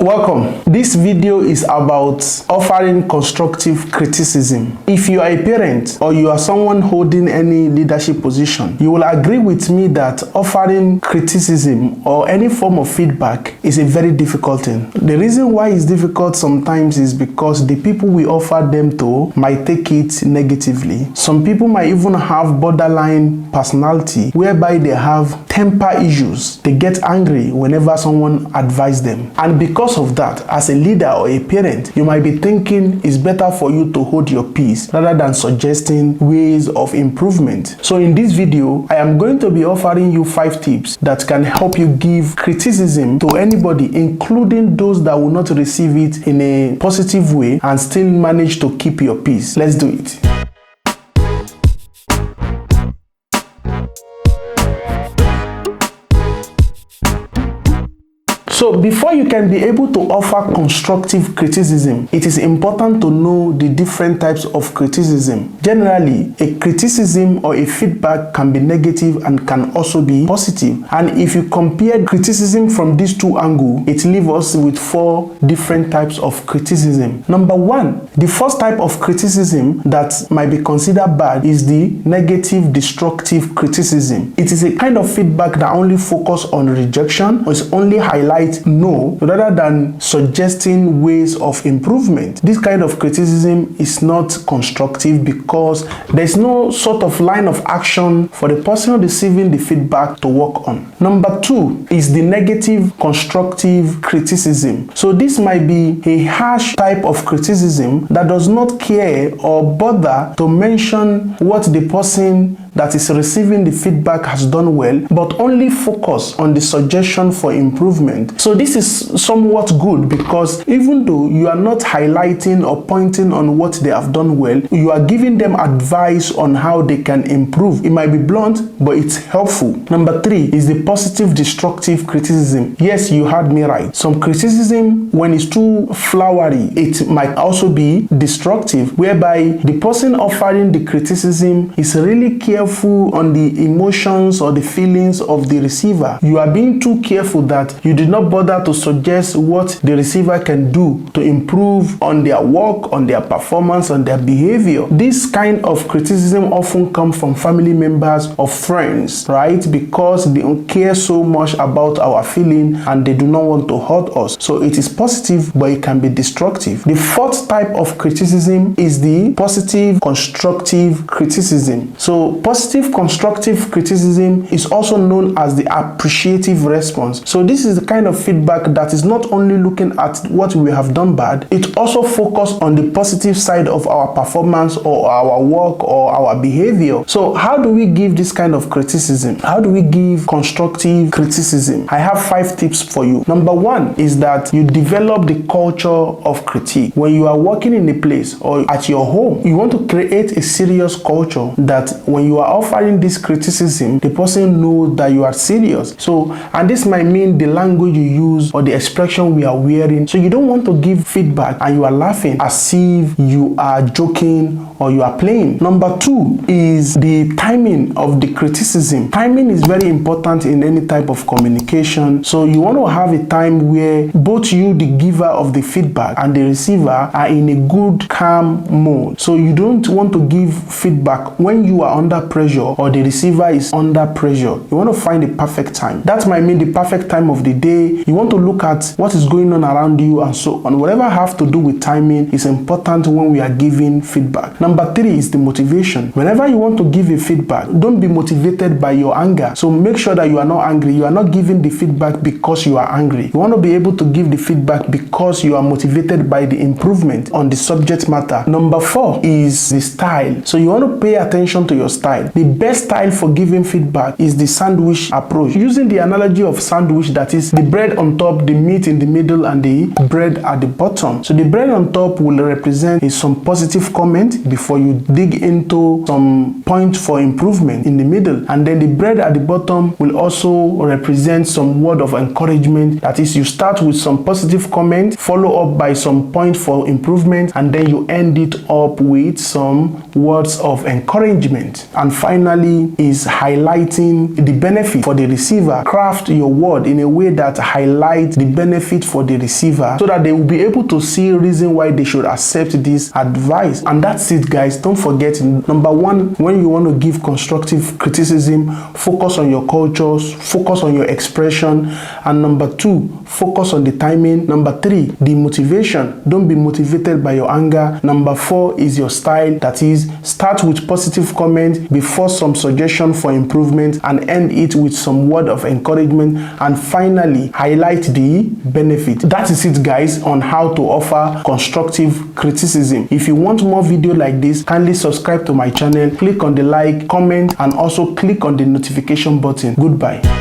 Welcome. This video is about offering constructive criticism. If you are a parent or you are someone holding any leadership position, you will agree with me that offering criticism or any form of feedback is a very difficult thing. The reason why it's difficult sometimes is because the people we offer them to might take it negatively. Some people might even have borderline personality whereby they have temper issues. They get angry whenever someone advises them. And because of that, as a leader or a parent, you might be thinking it's better for you to hold your peace rather than suggesting ways of improvement. So in this video, I am going to be offering you 5 tips that can help you give criticism to anybody, including those that will not receive it in a positive way and still manage to keep your peace. Let's do it. So before you can be able to offer constructive criticism, it is important to know the different types of criticism. Generally, a criticism or a feedback can be negative and can also be positive. And if you compare criticism from these two angles, it leaves us with 4 different types of criticism. Number 1, the first type of criticism that might be considered bad is the negative destructive criticism. It is a kind of feedback that only focuses on rejection or is only highlight no rather than suggesting ways of improvement. This kind of criticism is not constructive because there's no sort of line of action for the person receiving the feedback to work on. Number 2 is the negative constructive criticism. So this might be a harsh type of criticism that does not care or bother to mention what the person that is receiving the feedback has done well, but only focus on the suggestion for improvement. So this is somewhat good because even though you are not highlighting or pointing on what they have done well, you are giving them advice on how they can improve. It might be blunt, but it's helpful. Number 3 is the positive destructive criticism. Yes, you heard me right. Some criticism, when it's too flowery, it might also be destructive, whereby the person offering the criticism is really careful on the emotions or the feelings of the receiver. You are being too careful that you did not bother to suggest what the receiver can do to improve on their work, on their performance, on their behavior. This kind of criticism often comes from family members or friends, right? Because they don't care so much about our feeling and they do not want to hurt us. So it is positive, but it can be destructive. The 4th type of criticism is the positive constructive criticism. So positive constructive criticism is also known as the appreciative response. So this is the kind of feedback that is not only looking at what we have done bad, it also focuses on the positive side of our performance or our work or our behavior. So how do we give this kind of criticism? How do we give constructive criticism? I have 5 tips for you. Number 1 is that you develop the culture of critique. When you are working in a place or at your home, you want to create a serious culture that when you are offering this criticism, the person knows that you are serious. So, and this might mean the language you use or the expression we are wearing. So you don't want to give feedback and you are laughing as if you are joking or you are playing. Number 2 is the timing of the criticism. Timing is very important in any type of communication. So you want to have a time where both you, the giver of the feedback, and the receiver are in a good, calm mode. So you don't want to give feedback when you are under pressure or the receiver is under pressure. You want to find the perfect time. That might mean the perfect time of the day. You want to look at what is going on around you and so on. Whatever have to do with timing is important when we are giving feedback. Number 3 is the motivation. Whenever you want to give a feedback, don't be motivated by your anger. So make sure that you are not angry. You are not giving the feedback because you are angry. You want to be able to give the feedback because you are motivated by the improvement on the subject matter. Number 4 is the style. So you want to pay attention to your style. The best style for giving feedback is the sandwich approach. Using the analogy of sandwich, that is the bread on top, the meat in the middle, and the bread at the bottom. So the bread on top will represent some positive comment before you dig into some point for improvement in the middle. And then the bread at the bottom will also represent some word of encouragement. That is, you start with some positive comment, follow up by some point for improvement, and then you end it up with some words of encouragement. And And finally is highlighting the benefit for the receiver. Craft your word in a way that highlights the benefit for the receiver so that they will be able to see reason why they should accept this advice. And that's it, guys. Don't forget, number one, when you want to give constructive criticism, focus on your cultures, focus on your expression. And number two, focus on the timing. Number three, the motivation. Don't be motivated by your anger. Number four is your style. That is, start with positive comment before some suggestion for improvement and end it with some word of encouragement. And finally, highlight the benefit. That is it, guys, on how to offer constructive criticism. If you want more video like this, kindly subscribe to my channel, click on the like, comment, and also click on the notification button. Goodbye.